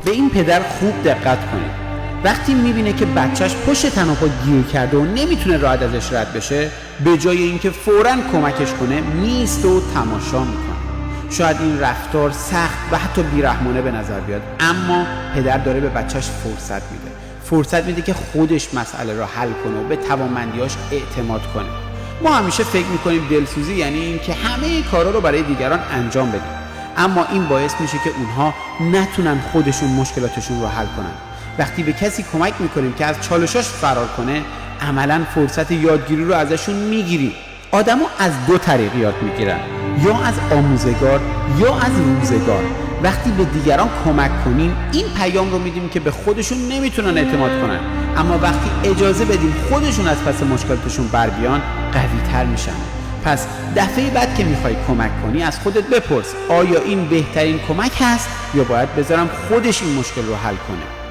به این پدر خوب دقت کنید. وقتی میبینه که بچهش پشت تن و پا گیر کرده و نمیتونه راحت ازش رد بشه، به جای اینکه فوراً کمکش کنه میسته و تماشا میکنه. شاید این رفتار سخت و حتی بیرحمانه به نظر بیاد، اما پدر داره به بچهش فرصت میده که خودش مسئله را حل کنه و به توانمندیاش اعتماد کنه. ما همیشه فکر میکنیم دلسوزی یعنی این که همه کارا رو برای دیگران انجام بدیم، اما این باعث میشه که اونها نتونن خودشون مشکلاتشون رو حل کنن. وقتی به کسی کمک میکنیم که از چالشاش فرار کنه، عملاً فرصت یادگیری رو ازشون میگیریم. آدمو از دو طریق یاد میگیرن، یا از آموزگار یا از روزگار. وقتی به دیگران کمک کنیم این پیام رو میدیم که به خودشون نمیتونن اعتماد کنن، اما وقتی اجازه بدیم خودشون از پس مشکلاتشون بر بیان قوی تر میشن. پس دفعه بعد که میخوای کمک کنی از خودت بپرس آیا این بهترین کمک هست یا باید بذارم خودش این مشکل رو حل کنه.